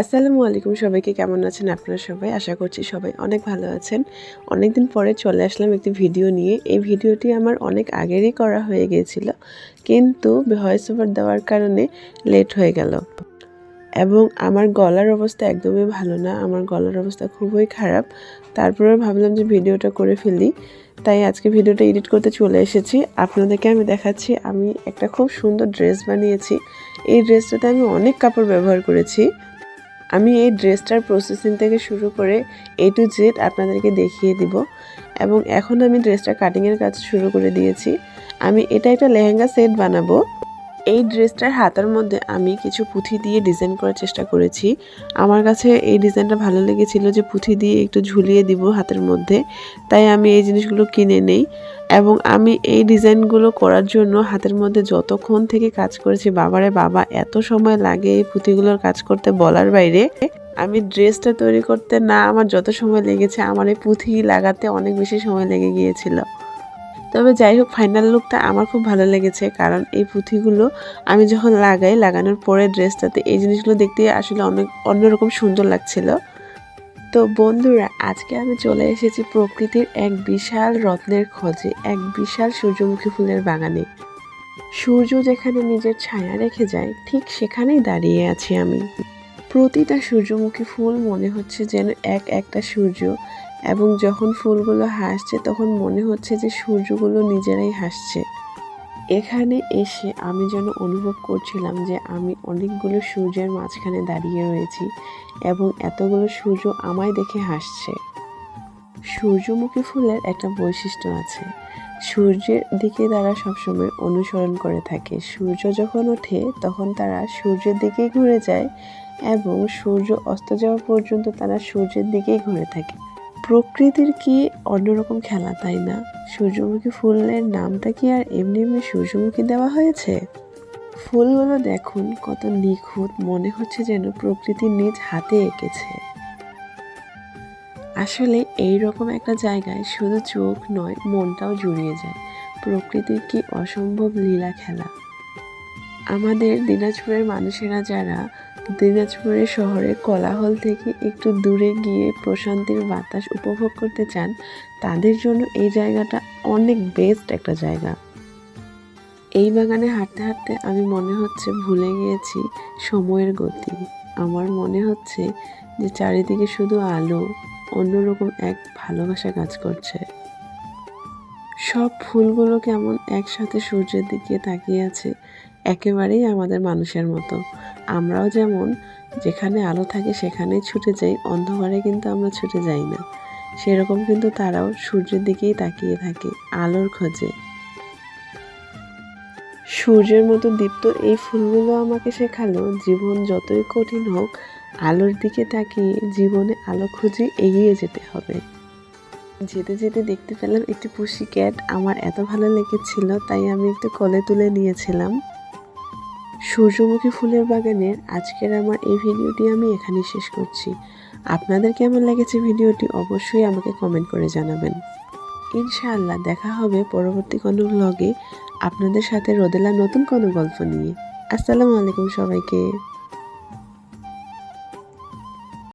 আসসালামু আলাইকুম, সবাইকে কেমন আছেন আপনারা সবাই? আশা করছি সবাই অনেক ভালো আছেন। অনেকদিন পরে চলে আসলাম একটি ভিডিও নিয়ে। এই ভিডিওটি আমার অনেক আগেরই করা হয়ে গিয়েছিল, কিন্তু ভয়েস ওভার দেওয়ার কারণে লেট হয়ে গেল এবং আমার গলার অবস্থা একদমই ভালো না। আমার গলার অবস্থা খুবই খারাপ। তারপরে ভাবলাম যে ভিডিওটা করে ফেলি, তাই আজকে ভিডিওটা এডিট করতে চলে এসেছি। আপনাদেরকে আমি দেখাচ্ছি আমি একটা খুব সুন্দর ড্রেস বানিয়েছি। এই ড্রেসটাতে আমি অনেক কাপড় ব্যবহার করেছি। আমি এই ড্রেসটার প্রসেসিং থেকে শুরু করে A to Z আপনাদেরকে দেখিয়ে দিব এবং এখন আমি ড্রেসটা কাটিংয়ের কাজ শুরু করে দিয়েছি। আমি এটা একটা লেহেঙ্গা সেট বানাবো। এই ড্রেসটার হাতার মধ্যে আমি কিছু পুঁথি দিয়ে ডিজাইন করার চেষ্টা করেছি। আমার কাছে এই ডিজাইনটা ভালো লেগেছিল যে পুঁথি দিয়ে একটু ঝুলিয়ে দিব হাতের মধ্যে, তাই আমি এই জিনিসগুলো কিনে নেই এবং আমি এই ডিজাইনগুলো করার জন্য হাতের মধ্যে যতক্ষণ থেকে কাজ করেছি, বাবারে বাবা এত সময় লাগে এই পুঁথিগুলোর কাজ করতে বলার বাইরে। আমি ড্রেসটা তৈরি করতে না আমার যত সময় লেগেছে, আমার এই পুঁথি লাগাতে অনেক বেশি সময় লেগে গিয়েছিল। তবে যাই হোক, ফাইনাল লুকটা আমার খুব ভালো লেগেছে, কারণ এই পুঁথিগুলো আমি যখন লাগানোর পরে ড্রেসটাতে এই জিনিসগুলো দেখতে আসলে অন্যরকম সুন্দর লাগছিল। তো বন্ধুরা, আজকে আমি চলে এসেছি প্রকৃতির এক বিশাল রত্নের খোঁজে, এক বিশাল সূর্যমুখী ফুলের বাগানে। সূর্য যেখানে নিজের ছায়া রেখে যায়, ঠিক সেখানেই দাঁড়িয়ে আছি আমি। প্রতিটা সূর্যমুখী ফুল মনে হচ্ছে যেন একটা সূর্য, এবং যখন ফুলগুলো হাসছে তখন মনে হচ্ছে যে সূর্যগুলো নিজেরাই হাসছে। এখানে এসে আমি যেন অনুভব করছিলাম যে আমি অনেকগুলো সূর্যের মাঝখানে দাঁড়িয়ে রয়েছি এবং এতগুলো সূর্য আমায় দেখে হাসছে। সূর্যমুখী ফুলের একটা বৈশিষ্ট্য আছে, সূর্যের দিকে তারা সবসময় অনুসরণ করে থাকে। সূর্য যখন ওঠে তখন তারা সূর্যের দিকেই ঘুরে যায় এবং সূর্য অস্ত যাওয়া পর্যন্ত তারা সূর্যের দিকেই ঘুরে থাকে। প্রকৃতির কি অন্যরকম খেলা, তাই না? সূর্যমুখী ফুলের নামটা কি আর এমনি এমনি সূর্যমুখী দেওয়া হয়েছে? ফুলগুলো দেখুন কত নিখুঁত, মনে হচ্ছে যেন প্রকৃতি নিজ হাতে এঁকেছে। আসলে এইরকম একটা জায়গায় শুধু চোখ নয়, মনটাও জুড়িয়ে যায়। প্রকৃতির কি অসম্ভব লীলা খেলা। আমাদের দিনাজপুরের মানুষেরা যারা দিনাজপুরের শহরের কোলাহল থেকে একটু দূরে গিয়ে প্রশান্তির বাতাস উপভোগ করতে চান, তাদের জন্য এই জায়গাটা অনেক বেস্ট একটা জায়গা। এই বাগানে হাঁটতে হাঁটতে আমি মনে হচ্ছে ভুলে গিয়েছি সময়ের গতি। আমার মনে হচ্ছে যে চারিদিকে শুধু আলো, অন্যরকম এক ভালোবাসা কাজ করছে। সব ফুলগুলো কেমন একসাথে সূর্যের দিকে তাকিয়ে আছে, একেবারেই আমাদের মানুষের মতো। আমরাও যেমন যেখানে আলো থাকে সেখানেই ছুটে যাই, অন্ধকারে কিন্তু আমরা ছুটে যাই না। সেরকম কিন্তু তারাও সূর্যের দিকেই তাকিয়ে থাকে, আলোর খোঁজে। সূর্যের মতো দীপ্ত এই ফুলগুলো আমাকে শেখালো, জীবন যতই কঠিন হোক, আলোর দিকে তাকিয়ে জীবনে আলো খুঁজে এগিয়ে যেতে হবে। যেতে যেতে দেখতে পেলাম একটি পুষি ক্যাট। আমার এত ভালো লেগেছিল, তাই আমি একটু কোলে তুলে নিয়েছিলাম। সূর্যমুখী ফুলের বাগানের আজকের আমার এই ভিডিওটি আমি এখানেই শেষ করছি। আপনাদের কেমন লেগেছে ভিডিওটি অবশ্যই আমাকে কমেন্ট করে জানাবেন। ইনশাআল্লাহ দেখা হবে পরবর্তী কোনো ব্লগে আপনাদের সাথে রোদেলা নতুন কোনো গল্প নিয়ে। আসসালামু আলাইকুম সবাইকে।